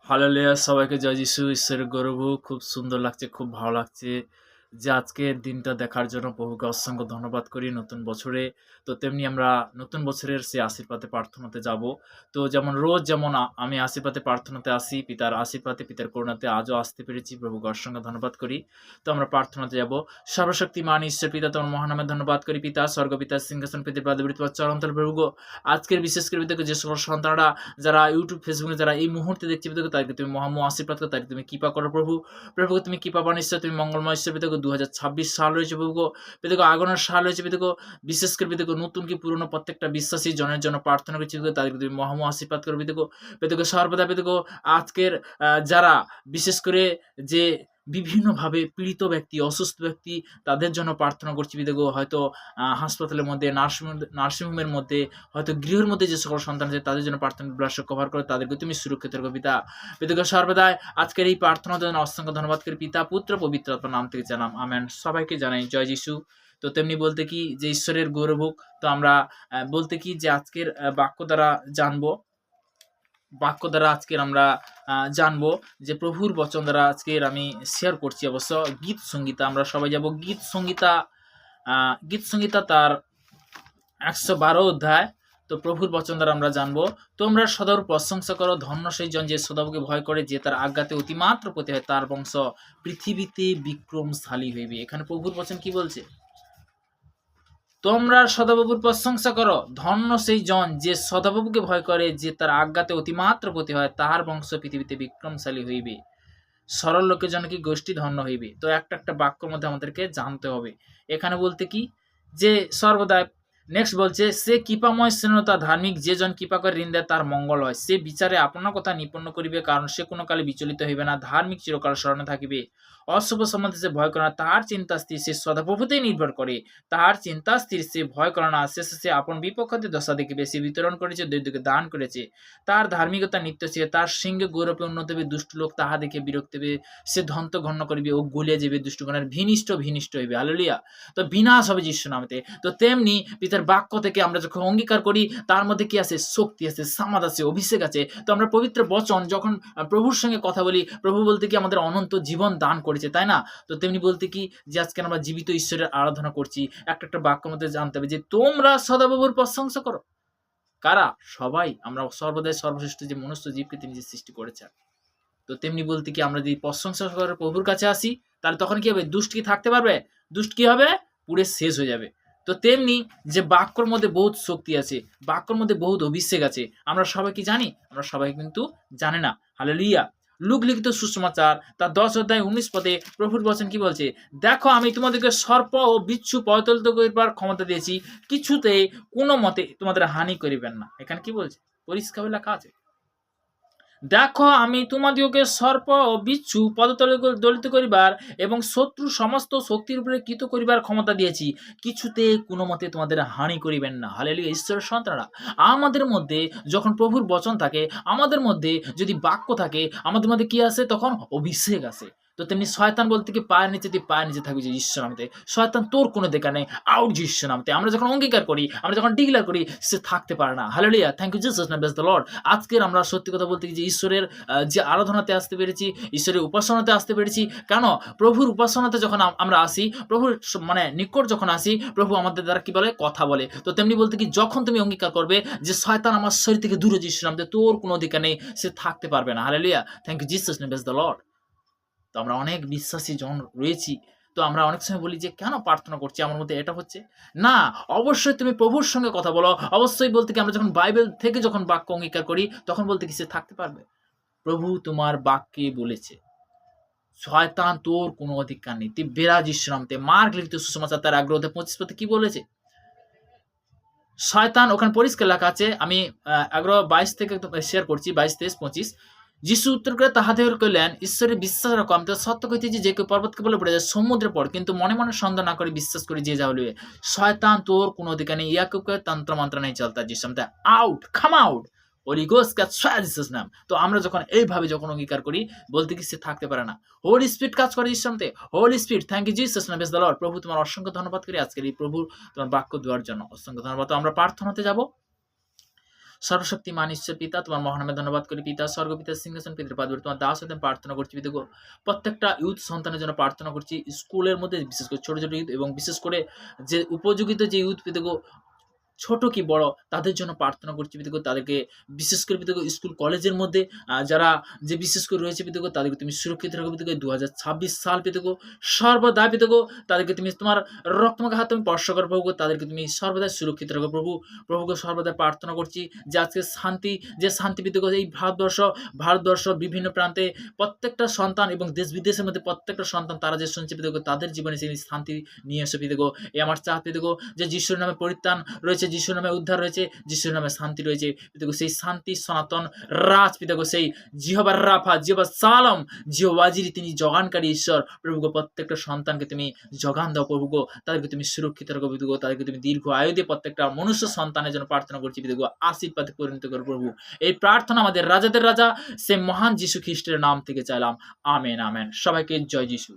Hallelujah! সবাইকে জয় যিশু। ঈশ্বরের গৌরব হোক। খুব সুন্দর লাগছে, খুব ভালো লাগছে যে আজকের দিনটা দেখার জন্য প্রভুকে অসংখ্য ধন্যবাদ করি নতুন বছরে। তো তেমনি আমরা নতুন বছরের সেই আশীর্বাদে প্রার্থনাতে যাবো। তো যেমন রোজ যেমন আমি আশীর্বাদে প্রার্থনাতে আসি, পিতার আশীর্বাদে, পিতার করুণাতে আজও আসতে পেরেছি। প্রভুকে অসংখ্য ধন্যবাদ করি। তো আমরা প্রার্থনাতে যাবো। সর্বশক্তিমান ঈশ্বর পিতা তোমার মহান নামে ধন্যবাদ করি পিতা, স্বর্গপিতা সিংহাসন পেতে প্রাদুর্ভূত তোমার চরণতলে প্রভুগো। আজকের বিশেষ করে পিতাকে যে সকল সন্তানরা যারা ইউটিউব, ফেসবুকে যারা এই মুহূর্তে দেখছে পিতাকে তাদেরকে তুমি মহামহ আশীর্বাদ করো, তাদেরকে তুমি কৃপা করো প্রভু। প্রভুকে তুমি কৃপাবান ঈশ্বর, তুমি মঙ্গলময় ঈশ্বর পিতাকে 2026 সাল রয়েছে প্রভুগো। পিতাকে আগমনের সাল রয়েছে পিতাকে, বিশেষ করে পিতাকে নতুন কি পুরনো প্রত্যেকটা বিশ্বাসী জনের জন্য প্রার্থনা করছি পিতাকে, তাদেরকে তুমি মহামহ আশীর্বাদ করো পিতাকে। পিতাকে সর্বদা পিতাকে আজকের যারা বিশেষ করে যে বিভিন্নভাবে পীড়িত ব্যক্তি, অসুস্থ ব্যক্তি তাদের জন্য প্রার্থনা করছি পিতাকে। হয়তো হাসপাতালের মধ্যে, নার্সিংহোমের মধ্যে, হয়তো গৃহের মধ্যে যে সকল সন্তান আছে তাদের জন্য প্রার্থনা ব্লাস কভার করে তাদেরকে তুমি সুরক্ষিত রেখো পিতা। পিতাকে সর্বদাই আজকের এই প্রার্থনার জন্য অসংখ্য ধন্যবাদ করি পিতা, পুত্র, পবিত্র আত্মার নাম থেকে জানাম আমেন। সবাইকে জানাই জয় যিশু। তো তেমনি বলতে কি যে ঈশ্বরের গৌরব হোক। তো আমরা বলতে কি যে আজকের বাক্য দ্বারা জানবো, বাক্য দ্বারা আজকের আমরা জানবো যে প্রভুর বচন দ্বারা আজকের আমি শেয়ার করছি। অবশ্য গীত সংগীতা আমরা সবাই যাব গীত সংগীতা, গীত সংগীতা তার 112 অধ্যায়। তো প্রভুর বচন দ্বারা আমরা জানবো, তোমরা সদার প্রশংসা করো, ধন্য সেই জন যে সদাকে ভয় করে, যে তার আজ্ঞাতে অতিমাত্র প্রতি হয়, তার বংশ পৃথিবীতে বিক্রমশালী হইবে। এখানে প্রভুর বচন কি বলছে? তোমরা সদাপ্রভুর প্রশংসা করো, ধন্য সেই জন যে সদাপ্রভুকে ভয় করে, যে তার আজ্ঞাতে অতিমাত্র প্রতি হয়, তাহার বংশ পৃথিবীতে বিক্রমশালী হইবে। সরল লোকের জন্য কি গোষ্ঠী ধন্য হইবে। তো একটা একটা বাক্যর মধ্যে আমাদেরকে জানতে হবে। এখানে বলতে কি যে সর্বদা নেক্সট বলছে, সে কৃপাময় স্নেহতা ধার্মিক, যে জন কৃপা করে ঋণ দেয় তার মঙ্গল হয়। সে বিচারে আপনার কথা নিপন্ন করিবে, কারণ সে কোনো কালে বিচলিত হইবে না। ধার্মিক চিরকাল স্মরণে থাকিবে। অশুভ সম্বন্ধে সে ভয় করে না, তাহার চিন্তা স্থির। সে সদাপ্রভুতেই নির্ভর করে, তাহার চিন্তা স্থির। সে ভয় করে না, শেষে সে আপন বিপক্ষতে দশা দেখিবে। সে বিতরণ করেছে, দরিদ্রকে দান করেছে। তার ধার্মিকতা নিত্য ছিল, তার সিংহে গৌরবে উন্নত হবে। দুষ্ট লোক তাহা দেখে বিরক্ত হবে, সে ধন্ত ঘন্য করিবে ও গলিয়া যাবে। দুষ্টগণের ভিনিষ্ট হইবে। হালেলুয়া! তো বিনাশ হবে যিশু নামেতে। তো তেমনি পিতার বাক্য থেকে আমরা যখন অঙ্গীকার করি, তার মধ্যে কি আছে? শক্তি আছে, সামাদ আছে, অভিষেক আছে। তো আমরা পবিত্র বচন যখন প্রভুর সঙ্গে কথা বলি, প্রভু বলতে কি আমাদের অনন্ত জীবন দান করেছে, তাই না? তো তেমনি বলতে কি যে আজকে আমরা জীবিত ঈশ্বরের আরাধনা করছি, একটা একটা বাক্যের মধ্যে জানতে হবে যে তোমরা সদাপ্রভুর প্রশংসা করো। কারা? সবাই। আমরা সর্বদাই সর্বশ্রেষ্ঠ যে মনুষ্য জীবকে তিনি যে সৃষ্টি করেছেন। তো তেমনি বলতে কি আমরা যদি প্রশংসা করে প্রভুর কাছে আসি, তাহলে তখন কি হবে? দুষ্ট কি থাকতে পারবে? দুষ্ট কি হবে? পুড়ে শেষ হয়ে যাবে। তো তেমনি যে বাক্যর মধ্যে বহুত শক্তি আছে, বাক্যর মধ্যে বহুত অভিষেক আছে। আমরা সবাই কি জানি? আমরা সবাই কিন্তু জানি না। হালেলুয়া! লুক লিখিত সুসমাচার তার 10 অধ্যায় 19 পদে প্রভুর বচন কি বলছে? দেখো আমি তোমাদেরকে সর্প ও বিচ্ছু পয়তলিত করিবার ক্ষমতা দিয়েছি, কিছুতে কোনো মতে তোমাদের হানি করিবেন না। এখানে কি বলছে? পরিষ্কার লেখা আছে। দেখো আমি তোমাদিগকে সর্প ও বিচ্ছু পদতলে দলিত করিবার এবং শত্রু সমস্ত শক্তির উপরে কৃত করিবার ক্ষমতা দিয়েছি, কিছুতে কোনো মতে তোমাদের হানি করিবেন না। হালেলুয়া! ঈশ্বরের সন্তানরা, আমাদের মধ্যে যখন প্রভুর বচন থাকে, আমাদের মধ্যে যদি বাক্য থাকে, আমাদের মধ্যে কি আসে? তখন অভিষেক আসে। তো তেমনি শয়তান বলতে কি পায়ের নিচে তুই পায়ের নিচে থাকবি যে ঈশ্বর নামতে। শয়তান তোর কোনো দেখা নেই, আউট যে ঈশ্বর নামতে। আমরা যখন অঙ্গীকার করি, আমরা যখন ডিক্লেয়ার করি, সে থাকতে পারে না। Hallelujah! Thank you Jesus name, praise the Lord. আজকের আমরা সত্যি কথা বলতে কি যে ঈশ্বরের যে আরাধনাতে আসতে পেরেছি, ঈশ্বরের উপাসনাতে আসতে পেরেছি। কেন? প্রভুর উপাসনাতে যখন আমরা আসি, প্রভুর মানে নিকট যখন আসি, প্রভু আমাদের দ্বারা কি বলে? কথা বলে। তো তেমনি বলতে কি যখন তুমি অঙ্গীকার করবে যে শয়তান আমার শরীর থেকে দূরে যিশু নামতে, তোর কোনো অধিকার নেই, সে থাকতে পারবে না। Hallelujah! Thank you Jesus name, praise the Lord. তো আমরা অনেক বিশ্বাসী জন রয়েছি। তো আমরা অনেক সময় বলি যে কেন প্রার্থনা করছি, আমার মধ্যে এটা হচ্ছে না। অবশ্যই তুমি প্রভুর সঙ্গে কথা বলো। অবশ্যই বলতে কি আমরা যখন বাইবেল থেকে যখন বাক্য অঙ্গীকার করি, তখন বলতে কি সে থাকতে পারবে। প্রভু তোমার বাক্যে বলেছে, শয়তান তোর কোনো অধিকার নেই, তুই বেরাজ ঈশ্বর নামতে। মার্ক লিখিত সুসমাচার তার 11:25 পদে কি বলেছে? শয়তান ওখানে পরিষ্কার লেখা আছে। আমি 11:22 থেকে শেয়ার করছি, 22, 23, 25। যিশু উত্তর করে তাহাদের কইলেন, ঈশ্বরে বিশ্বাস রাখো, আমি তো সত্য কইতেছি, যে কেউ পর্বতকে বলে পড়ে যায় সমুদ্রে পড়, কিন্তু মনে মনে সন্দেহ না করে বিশ্বাস করে যে যা হলিবে। শয়তান তোর কোনো অধিকার নেই। ইয়াকুবকে তন্ত্র মন্ত্র নেই চলতা যিশু নামে। Out, come out. Holy ghost কাজ জিসাস নাম। তো আমরা যখন এইভাবে যখন অঙ্গীকার করি, বলতে কি সে থাকতে পারে না। হোলি স্পিরিট কাজ করে যিশু নামে। Holy spirit, thank you Jesus name, praise the Lord. প্রভু তোমার অসংখ্য ধন্যবাদ করি আজকের এই প্রভু তোমার বাক্য দেওয়ার জন্য। অসংখ্য ধন্যবাদ। তো আমরা প্রার্থনাতে যাব। সর্বশক্তিমান ঈশ্বর পিতা, তোমার মহানামে ধন্যবাদ করি পিতা, স্বর্গপিতার সিংহাসন পিতার পাদবে তোমার দাস হতে প্রার্থনা করছি পিতা গো। প্রত্যেকটা ইউথ সন্তানের জন্য প্রার্থনা করছি, স্কুলের মধ্যে বিশেষ করে ছোট ছোট ইউথ, এবং বিশেষ করে যে উপযোগিত যে ইউথ পিতা গো, ছোট কি বড়, তাদের জন্য প্রার্থনা করছি পিতাগো। তাদেরকে বিশেষ করে পিতাগো স্কুল কলেজের মধ্যে যারা যে বিশেষ করে রয়েছে পিতাগো, তাদেরকে তুমি সুরক্ষিত রাখো পিতাগো। 2026 সাল পিতাগো সর্বদা পিতাগো তাদেরকে তুমি তোমার রক্তমাখা হাত তুমি স্পর্শ করো প্রভু, তাদেরকে তুমি সর্বদা সুরক্ষিত রাখো প্রভু। প্রভুকে সর্বদা প্রার্থনা করছি যে আজকে শান্তি, যে শান্তি পিতাগো এই ভারতবর্ষ বিভিন্ন প্রান্তে প্রত্যেকটা সন্তান এবং দেশ বিদেশের মধ্যে প্রত্যেকটা সন্তান তারা যে শুনছে পিতাগো, তাদের জীবনে সেই শান্তি নিয়ে এসো পিতাগো। এই আমার চাহ পিতাগো, যে যিশুর নামে পরিত্রাণ রয়েছে, যিশুর নামে উদ্ধার রয়েছে, যিশুর নামে শান্তি রয়েছে পিতাগো। সেই শান্তি সনাতন রাজ পিতাগো, সেই জিহবার রাফা, জিহবা সালাম, জিহবাজিরি তিনি জগানকারী ঈশ্বর প্রভুগো। প্রত্যেকটা সন্তানকে তুমি জগান দাও প্রভুগো, তাদেরকে তুমি সুরক্ষিত রাখো পিতাগো, তাদেরকে তুমি দীর্ঘ আয়ু দিয়ে প্রত্যেকটা মনুষ্য সন্তানের জন্য প্রার্থনা করছি পিতাগো, আশীর্বাদে পরিণত করো প্রভু। এই প্রার্থনা আমাদের রাজাদের রাজা সে মহান যিশু খ্রিস্টের নাম থেকে চাইলাম, আমেন আমেন। সবাইকে জয় যিশু।